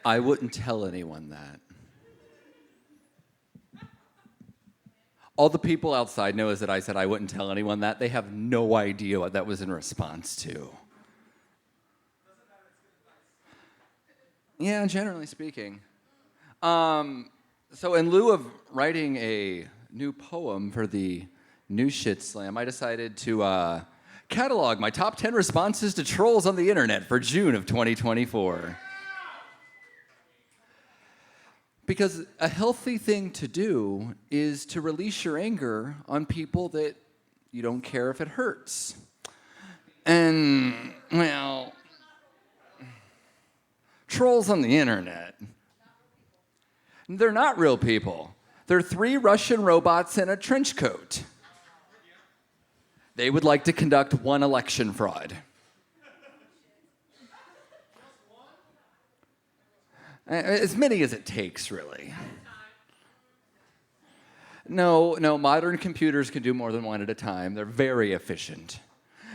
I wouldn't tell anyone that. All the people outside know is that I said I wouldn't tell anyone that. They have no idea what that was in response to. Yeah, generally speaking. So in lieu of writing a new poem for the New Shit Slam, I decided to catalog my top 10 responses to trolls on the internet for June of 2024. Because a healthy thing to do is to release your anger on people that you don't care if it hurts. And, well, trolls on the internet, they're not real people. They're 3 Russian robots in a trench coat. They would like to conduct one election fraud. As many as it takes, really. No, modern computers can do more than one at a time. They're very efficient.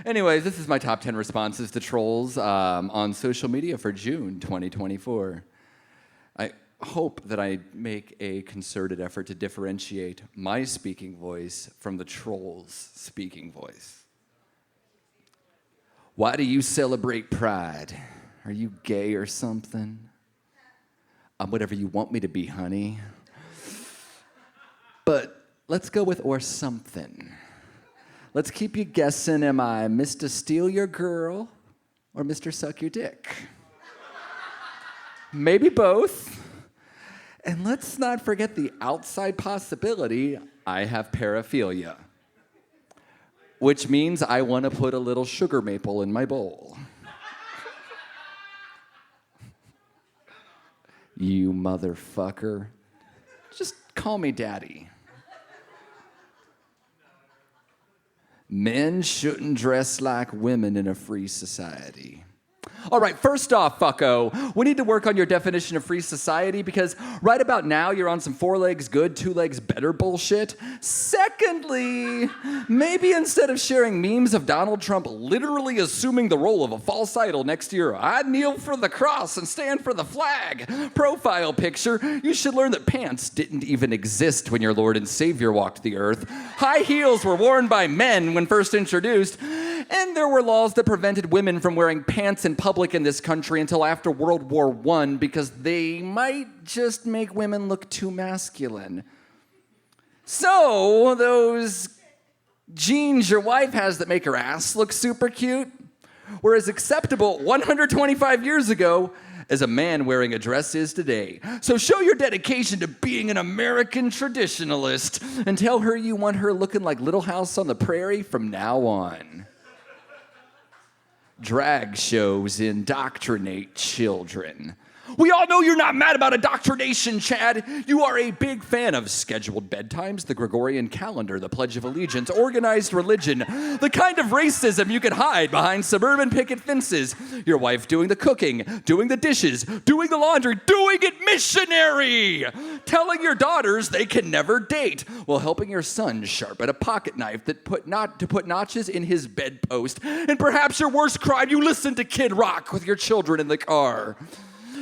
Anyways, this is my top 10 responses to trolls on social media for June 2024. I hope that I make a concerted effort to differentiate my speaking voice from the troll's speaking voice. Why do you celebrate Pride? Are you gay or something? I'm whatever you want me to be, honey. But let's go with or something. Let's keep you guessing, am I Mr. Steal Your Girl or Mr. Suck Your Dick? Maybe both. And let's not forget the outside possibility, I have paraphilia. Which means I want to put a little sugar maple in my bowl. You motherfucker. Just call me daddy. Men shouldn't dress like women in a free society. All right, first off, fucko, we need to work on your definition of free society because right about now you're on some 4 legs good, 2 legs better bullshit. Secondly, maybe instead of sharing memes of Donald Trump literally assuming the role of a false idol next to your "I kneel for the cross and stand for the flag" profile picture, you should learn that pants didn't even exist when your Lord and Savior walked the earth. High heels were worn by men when first introduced, and there were laws that prevented women from wearing pants in public in this country until after World War I because they might just make women look too masculine. So, those jeans your wife has that make her ass look super cute were as acceptable 125 years ago as a man wearing a dress is today. So show your dedication to being an American traditionalist and tell her you want her looking like Little House on the Prairie from now on. Drag shows indoctrinate children. We all know you're not mad about indoctrination, Chad. You are a big fan of scheduled bedtimes, the Gregorian calendar, the Pledge of Allegiance, organized religion, the kind of racism you could hide behind suburban picket fences. Your wife doing the cooking, doing the dishes, doing the laundry, doing it missionary. Telling your daughters they can never date while helping your son sharpen a pocket knife that put notches in his bedpost. And perhaps your worst crime, you listen to Kid Rock with your children in the car.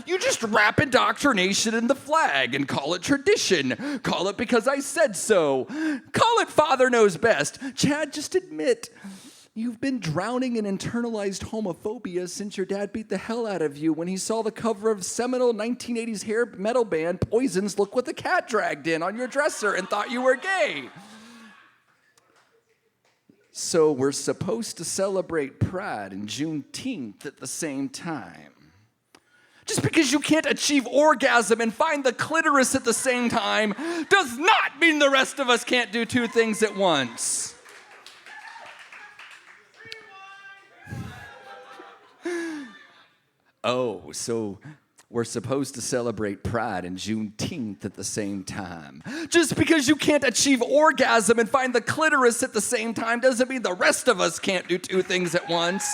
You just wrap indoctrination in the flag and call it tradition. Call it because I said so. Call it Father Knows Best. Chad, just admit you've been drowning in internalized homophobia since your dad beat the hell out of you when he saw the cover of seminal 1980s hair metal band Poison's Look What the Cat Dragged In on your dresser and thought you were gay. So we're supposed to celebrate Pride and Juneteenth at the same time. Just because you can't achieve orgasm and find the clitoris at the same time does not mean the rest of us can't do 2 things at once. Oh, so we're supposed to celebrate Pride and Juneteenth at the same time. Just because you can't achieve orgasm and find the clitoris at the same time doesn't mean the rest of us can't do 2 things at once.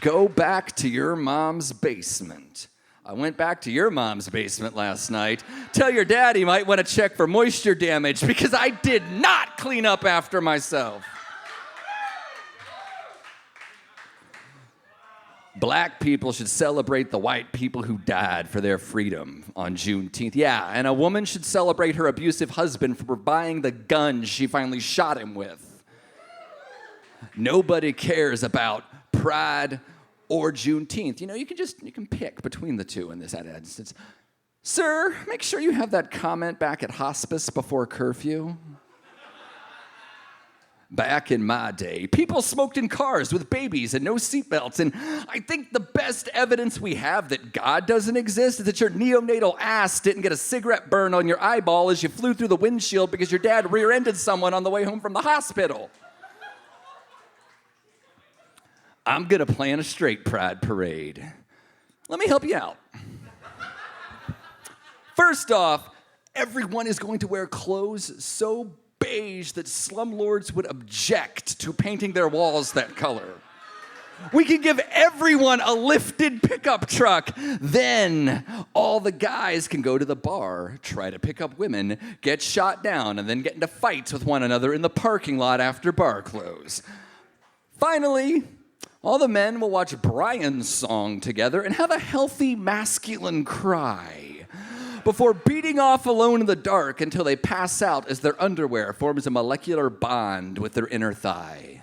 Go back to your mom's basement. I went back to your mom's basement last night. Tell your dad he might want to check for moisture damage because I did not clean up after myself. Black people should celebrate the white people who died for their freedom on Juneteenth. Yeah, and a woman should celebrate her abusive husband for buying the gun she finally shot him with. Nobody cares about Pride or Juneteenth. You know, you can pick between the two in this instance. Sir, make sure you have that comment back at hospice before curfew. Back in my day, people smoked in cars with babies and no seatbelts, and I think the best evidence we have that God doesn't exist is that your neonatal ass didn't get a cigarette burn on your eyeball as you flew through the windshield because your dad rear-ended someone on the way home from the hospital. I'm gonna plan a straight pride parade. Let me help you out. First off, everyone is going to wear clothes so beige that slumlords would object to painting their walls that color. We can give everyone a lifted pickup truck. Then all the guys can go to the bar, try to pick up women, get shot down, and then get into fights with one another in the parking lot after bar close. Finally, all the men will watch Brian's song together and have a healthy masculine cry before beating off alone in the dark until they pass out as their underwear forms a molecular bond with their inner thigh.